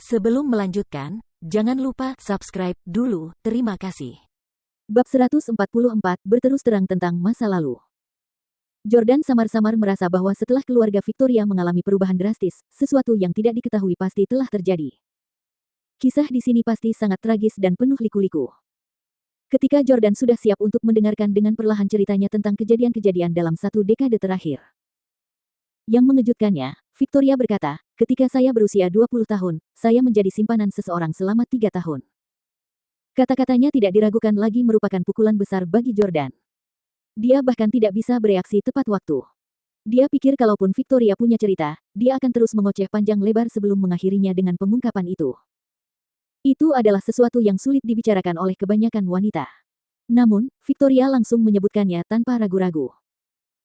Sebelum melanjutkan, jangan lupa subscribe dulu. Terima kasih. Bab 144 berterus terang tentang masa lalu. Jordan samar-samar merasa bahwa setelah keluarga Victoria mengalami perubahan drastis, sesuatu yang tidak diketahui pasti telah terjadi. Kisah di sini pasti sangat tragis dan penuh liku-liku. Ketika Jordan sudah siap untuk mendengarkan dengan perlahan ceritanya tentang kejadian-kejadian dalam satu dekade terakhir. Yang mengejutkannya, Victoria berkata, ketika saya berusia 20 tahun, saya menjadi simpanan seseorang selama 3 tahun. Kata-katanya tidak diragukan lagi merupakan pukulan besar bagi Jordan. Dia bahkan tidak bisa bereaksi tepat waktu. Dia pikir kalaupun Victoria punya cerita, dia akan terus mengoceh panjang lebar sebelum mengakhirinya dengan pengungkapan itu. Itu adalah sesuatu yang sulit dibicarakan oleh kebanyakan wanita. Namun, Victoria langsung menyebutkannya tanpa ragu-ragu.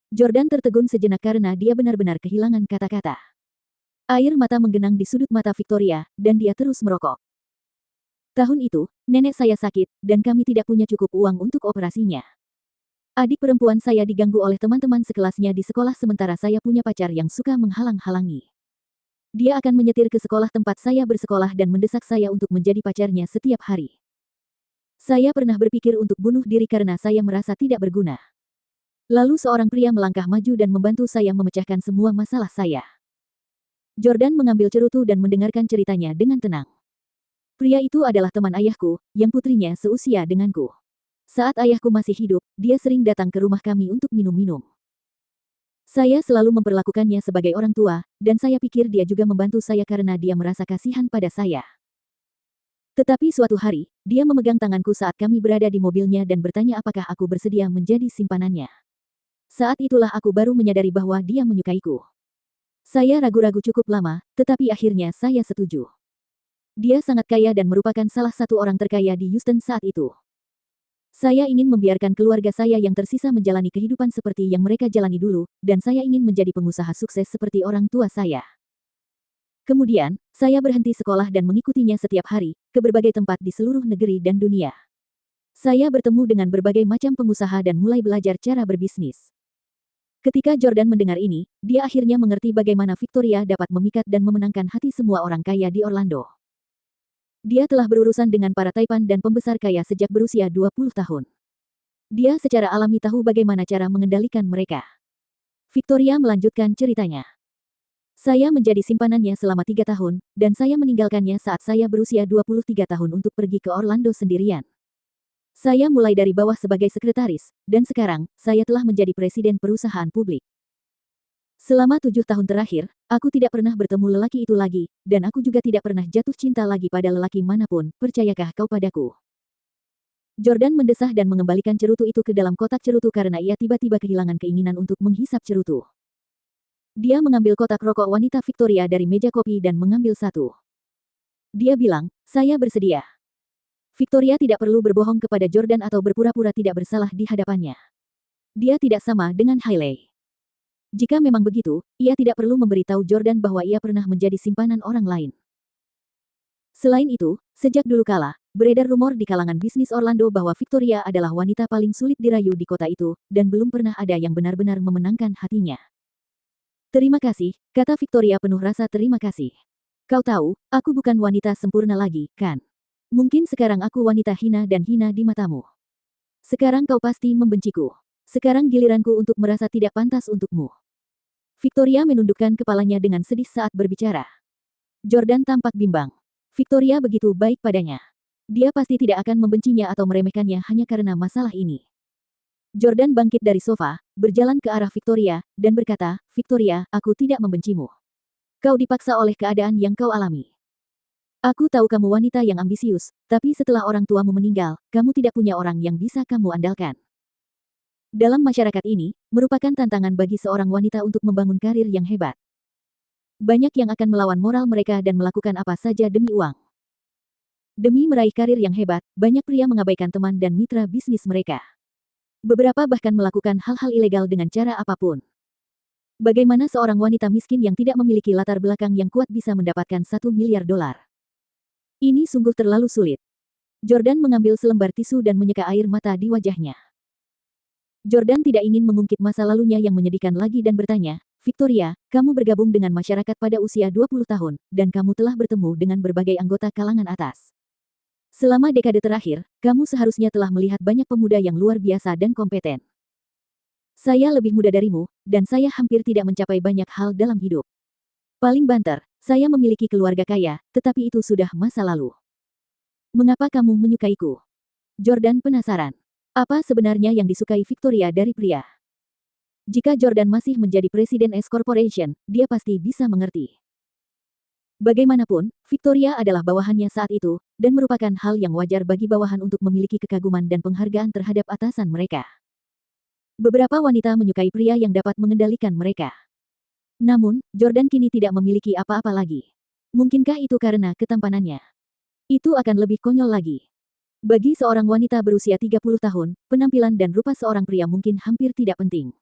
Jordan tertegun sejenak karena dia benar-benar kehilangan kata-kata. Air mata menggenang di sudut mata Victoria, dan dia terus merokok. Tahun itu, nenek saya sakit, dan kami tidak punya cukup uang untuk operasinya. Adik perempuan saya diganggu oleh teman-teman sekelasnya di sekolah sementara saya punya pacar yang suka menghalang-halangi. Dia akan menyetir ke sekolah tempat saya bersekolah dan mendesak saya untuk menjadi pacarnya setiap hari. Saya pernah berpikir untuk bunuh diri karena saya merasa tidak berguna. Lalu seorang pria melangkah maju dan membantu saya memecahkan semua masalah saya. Jordan mengambil cerutu dan mendengarkan ceritanya dengan tenang. Pria itu adalah teman ayahku, yang putrinya seusia denganku. Saat ayahku masih hidup, dia sering datang ke rumah kami untuk minum-minum. Saya selalu memperlakukannya sebagai orang tua, dan saya pikir dia juga membantu saya karena dia merasa kasihan pada saya. Tetapi suatu hari, dia memegang tanganku saat kami berada di mobilnya dan bertanya apakah aku bersedia menjadi simpanannya. Saat itulah aku baru menyadari bahwa dia menyukaiku. Saya ragu-ragu cukup lama, tetapi akhirnya saya setuju. Dia sangat kaya dan merupakan salah satu orang terkaya di Houston saat itu. Saya ingin membiarkan keluarga saya yang tersisa menjalani kehidupan seperti yang mereka jalani dulu, dan saya ingin menjadi pengusaha sukses seperti orang tua saya. Kemudian, saya berhenti sekolah dan mengikutinya setiap hari, ke berbagai tempat di seluruh negeri dan dunia. Saya bertemu dengan berbagai macam pengusaha dan mulai belajar cara berbisnis. Ketika Jordan mendengar ini, dia akhirnya mengerti bagaimana Victoria dapat memikat dan memenangkan hati semua orang kaya di Orlando. Dia telah berurusan dengan para taipan dan pembesar kaya sejak berusia 20 tahun. Dia secara alami tahu bagaimana cara mengendalikan mereka. Victoria melanjutkan ceritanya. Saya menjadi simpanannya selama 3 tahun, dan saya meninggalkannya saat saya berusia 23 tahun untuk pergi ke Orlando sendirian. Saya mulai dari bawah sebagai sekretaris, dan sekarang, saya telah menjadi presiden perusahaan publik. Selama 7 tahun terakhir, aku tidak pernah bertemu lelaki itu lagi, dan aku juga tidak pernah jatuh cinta lagi pada lelaki manapun, percayakah kau padaku? Jordan mendesah dan mengembalikan cerutu itu ke dalam kotak cerutu karena ia tiba-tiba kehilangan keinginan untuk menghisap cerutu. Dia mengambil kotak rokok wanita Victoria dari meja kopi dan mengambil satu. Dia bilang, saya bersedia. Victoria tidak perlu berbohong kepada Jordan atau berpura-pura tidak bersalah di hadapannya. Dia tidak sama dengan Hailey. Jika memang begitu, ia tidak perlu memberitahu Jordan bahwa ia pernah menjadi simpanan orang lain. Selain itu, sejak dulu kala, beredar rumor di kalangan bisnis Orlando bahwa Victoria adalah wanita paling sulit dirayu di kota itu, dan belum pernah ada yang benar-benar memenangkan hatinya. Terima kasih, kata Victoria penuh rasa terima kasih. Kau tahu, aku bukan wanita sempurna lagi, kan? Mungkin sekarang aku wanita hina dan hina di matamu. Sekarang kau pasti membenciku. Sekarang giliranku untuk merasa tidak pantas untukmu. Victoria menundukkan kepalanya dengan sedih saat berbicara. Jordan tampak bimbang. Victoria begitu baik padanya. Dia pasti tidak akan membencinya atau meremehkannya hanya karena masalah ini. Jordan bangkit dari sofa, berjalan ke arah Victoria, dan berkata, Victoria, aku tidak membencimu. Kau dipaksa oleh keadaan yang kau alami. Aku tahu kamu wanita yang ambisius, tapi setelah orang tuamu meninggal, kamu tidak punya orang yang bisa kamu andalkan. Dalam masyarakat ini, merupakan tantangan bagi seorang wanita untuk membangun karir yang hebat. Banyak yang akan melawan moral mereka dan melakukan apa saja demi uang. Demi meraih karir yang hebat, banyak pria mengabaikan teman dan mitra bisnis mereka. Beberapa bahkan melakukan hal-hal ilegal dengan cara apapun. Bagaimana seorang wanita miskin yang tidak memiliki latar belakang yang kuat bisa mendapatkan $1 miliar? Ini sungguh terlalu sulit. Jordan mengambil selembar tisu dan menyeka air mata di wajahnya. Jordan tidak ingin mengungkit masa lalunya yang menyedihkan lagi dan bertanya, Victoria, kamu bergabung dengan masyarakat pada usia 20 tahun, dan kamu telah bertemu dengan berbagai anggota kalangan atas. Selama dekade terakhir, kamu seharusnya telah melihat banyak pemuda yang luar biasa dan kompeten. Saya lebih muda darimu, dan saya hampir tidak mencapai banyak hal dalam hidup. Paling banter, saya memiliki keluarga kaya, tetapi itu sudah masa lalu. Mengapa kamu menyukaiku? Jordan penasaran. Apa sebenarnya yang disukai Victoria dari pria? Jika Jordan masih menjadi presiden S Corporation, dia pasti bisa mengerti. Bagaimanapun, Victoria adalah bawahannya saat itu, dan merupakan hal yang wajar bagi bawahan untuk memiliki kekaguman dan penghargaan terhadap atasan mereka. Beberapa wanita menyukai pria yang dapat mengendalikan mereka. Namun, Jordan kini tidak memiliki apa-apa lagi. Mungkinkah itu karena ketampanannya? Itu akan lebih konyol lagi. Bagi seorang wanita berusia 30 tahun, penampilan dan rupa seorang pria mungkin hampir tidak penting.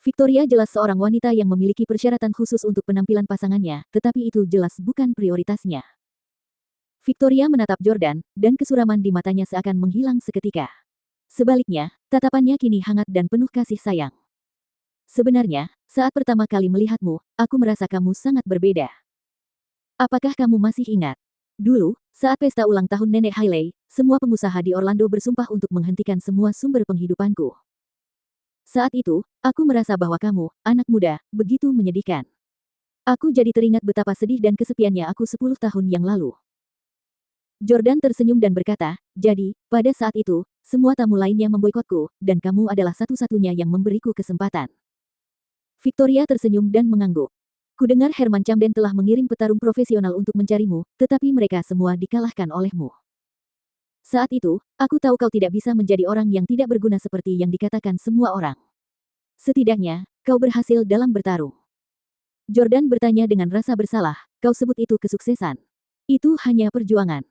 Victoria jelas seorang wanita yang memiliki persyaratan khusus untuk penampilan pasangannya, tetapi itu jelas bukan prioritasnya. Victoria menatap Jordan, dan kesuraman di matanya seakan menghilang seketika. Sebaliknya, tatapannya kini hangat dan penuh kasih sayang. Sebenarnya, saat pertama kali melihatmu, aku merasa kamu sangat berbeda. Apakah kamu masih ingat? Dulu, saat pesta ulang tahun Nenek Hailey, semua pengusaha di Orlando bersumpah untuk menghentikan semua sumber penghidupanku. Saat itu, aku merasa bahwa kamu, anak muda, begitu menyedihkan. Aku jadi teringat betapa sedih dan kesepiannya aku 10 tahun yang lalu. Jordan tersenyum dan berkata, jadi, pada saat itu, semua tamu lainnya memboikotku, dan kamu adalah satu-satunya yang memberiku kesempatan. Victoria tersenyum dan mengangguk. Kudengar Herman Camden telah mengirim petarung profesional untuk mencarimu, tetapi mereka semua dikalahkan olehmu. Saat itu, aku tahu kau tidak bisa menjadi orang yang tidak berguna seperti yang dikatakan semua orang. Setidaknya, kau berhasil dalam bertarung. Jordan bertanya dengan rasa bersalah, kau sebut itu kesuksesan. Itu hanya perjuangan.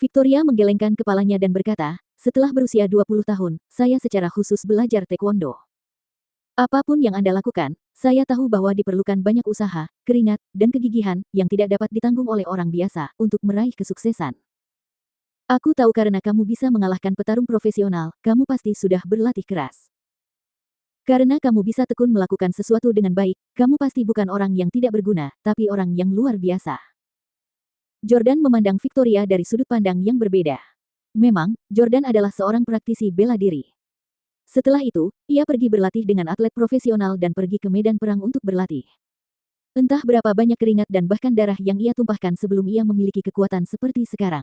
Victoria menggelengkan kepalanya dan berkata, setelah berusia 20 tahun, saya secara khusus belajar taekwondo. Apapun yang Anda lakukan, saya tahu bahwa diperlukan banyak usaha, keringat, dan kegigihan yang tidak dapat ditanggung oleh orang biasa untuk meraih kesuksesan. Aku tahu karena kamu bisa mengalahkan petarung profesional, kamu pasti sudah berlatih keras. Karena kamu bisa tekun melakukan sesuatu dengan baik, kamu pasti bukan orang yang tidak berguna, tapi orang yang luar biasa. Jordan memandang Victoria dari sudut pandang yang berbeda. Memang, Jordan adalah seorang praktisi bela diri. Setelah itu, ia pergi berlatih dengan atlet profesional dan pergi ke medan perang untuk berlatih. Entah berapa banyak keringat dan bahkan darah yang ia tumpahkan sebelum ia memiliki kekuatan seperti sekarang.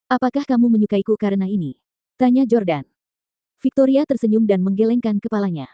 Apakah kamu menyukaiku karena ini? Tanya Jordan. Victoria tersenyum dan menggelengkan kepalanya.